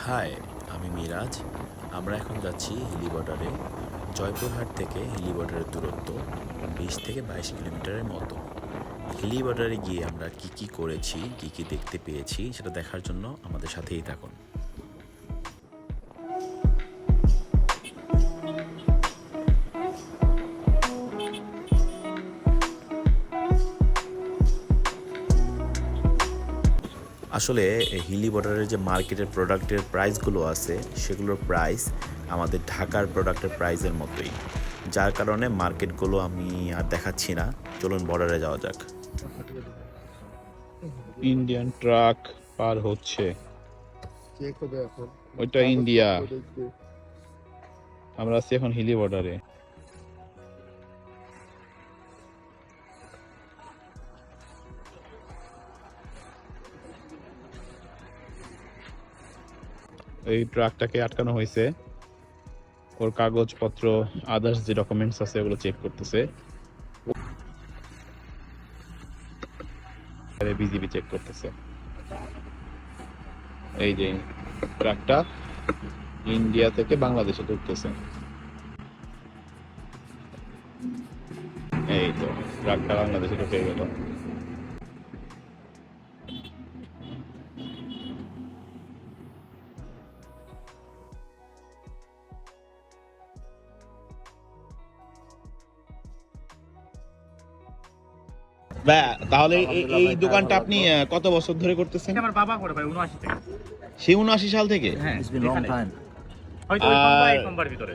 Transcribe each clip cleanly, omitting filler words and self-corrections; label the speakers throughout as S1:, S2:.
S1: High, আমি মিরাজ। আমরা এখন যাচ্ছি হিলি বর্ডারে। জয়পুরহাট থেকে হিলি বর্ডারের দূরত্ব 20 থেকে 22 কিলোমিটারের মতো। হিলি বর্ডারে গিয়ে আমরা কি কি করেছি, কি কি দেখতে পেয়েছি সেটা দেখার জন্য আমাদের সাথেই থাকুন। আসলে হিলি বর্ডারের যে মার্কেটের প্রোডাক্টের প্রাইসগুলো আছে সেগুলোর প্রাইস আমাদের ঢাকার প্রোডাক্টের প্রাইসের মতোই, যার কারণে মার্কেটগুলো আমি আর দেখাচ্ছি না। চলুন বর্ডারে যাওয়া যাক।
S2: ইন্ডিয়ান ট্রাক পার হচ্ছে, ওইটা ইন্ডিয়া। আমরা আছি এখন হিলি বর্ডারে। এই ট্রাকটাকে আটকানো হয়েছে, ওর কাগজপত্র আদার্স যে ডকুমেন্টস আছে ওগুলো চেক করতেছে। বিজিবি চেক করতেছে। এই যে ট্রাকটা ইন্ডিয়া থেকে বাংলাদেশে ঢুকতেছে। এই তো ট্রাকটা বাংলাদেশে ঢুকে গেল। তাহলে এই দোকানটা আপনি কত বছর ধরে করতেছেন?
S3: আমার বাবা করে ভাই 79 থেকে।
S2: সেই 79 সাল থেকে?
S3: হ্যাঁ,
S4: It's been a long time.
S3: হয়তো ওই কোম্পানির ভিতরে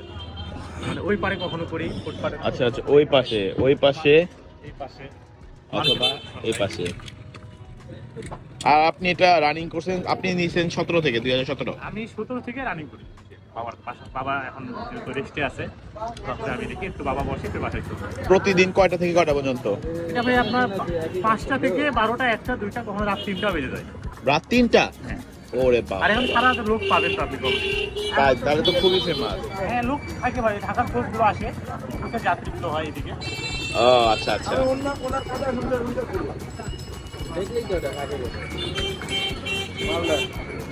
S3: মানে ওই পারে কখনো করি, ওই পারে।
S2: আচ্ছা আচ্ছা, ওই পাশে
S3: এই পাশে
S2: অথবা এই পাশে। আর আপনি এটা রানিং করছেন, আপনি নিয়েছেন 17 থেকে 2017?
S3: আমি 17 থেকে রানিং করি। বাবা এখন যেহেতু রেস্টে আছে, তখন আমি দেখি একটু বাবা বসে একটু বাসায় চলে।
S2: প্রতিদিন কয়টা থেকে কয়টা পর্যন্ত?
S3: এটা ভাই আপনার 5টা থেকে 12টা, 1টা, 2টা, কখনো রাত 3টা বেজে যায়।
S2: রাত 3টা?
S3: হ্যাঁ।
S2: ওরে বাবা,
S3: আর এখন সারা লোক পাবেন তো আপনি কবে?
S2: তাহলে তো খুবই ফেমাস।
S3: হ্যাঁ, লোক থাকে ভাই, ঢাকার পোস্টগুলো আসে, ওখানে যাত্রীগুলো হয় এদিকে।
S2: ও আচ্ছা আচ্ছা।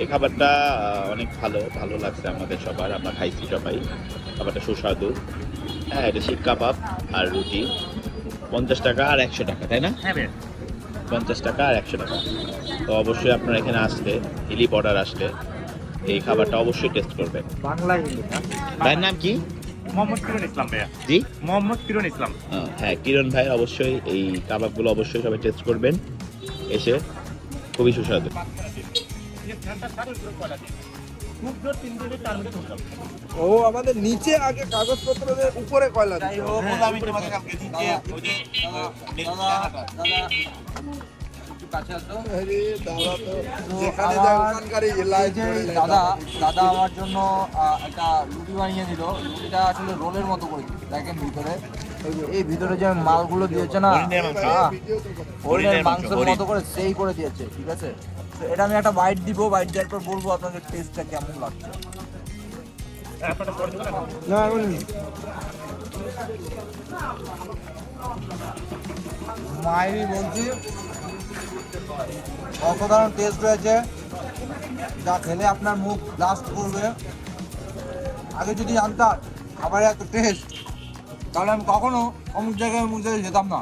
S2: এই খাবারটা অনেক ভালো ভালো লাগছে আমাদের সবার, আমরা খাইছি সবাই। খাবারটা সুস্বাদু। হ্যাঁ, এটা শিক কাবাব আর রুটি 50 টাকা আর 100 টাকা, তাই না?
S3: হ্যাঁ ভাই।
S2: 50 টাকা আর 100 টাকা। তো অবশ্যই আপনারা এখানে আসলে, হিলি বর্ডার আসলে এই খাবারটা অবশ্যই টেস্ট করবেন।
S4: বাংলায়
S2: ভাইয়ের নাম কি?
S3: মোহাম্মদ কিরণ ইসলাম ভাইয়া।
S2: জি,
S3: মোহাম্মদ কিরণ ইসলাম।
S2: হ্যাঁ, কিরণ ভাই। অবশ্যই এই কাবাবগুলো অবশ্যই সবাই টেস্ট করবেন এসে, খুবই সুস্বাদু।
S4: ও আমাদের নিচে আগে কাগজপত্র উপরে কয়লা দিতে
S5: দাদা আমার জন্য একটা রুটি বানিয়ে দিল। রুটিটা আসলে রোলের মতো করে দেখেন ভিতরে, এই ভিতরে যে মালগুলো দিয়েছে না, হরিণের মাংসের মতো করে সেই করে দিয়েছে। ঠিক আছে, তো এটা আমি একটা বাইট দিব, বাইট দেওয়ার পর বলবো আপনাদের টেস্টটা কেমন লাগছে। মায়েরই বলছি, অসাধারণ টেস্ট হয়েছে, যা খেলে আপনার মুখ ব্লাস্ট করবে। আগে যদি জানতাম খাবারের এত টেস্ট, তাহলে আমি কখনো অমুক জায়গায় যেতাম না।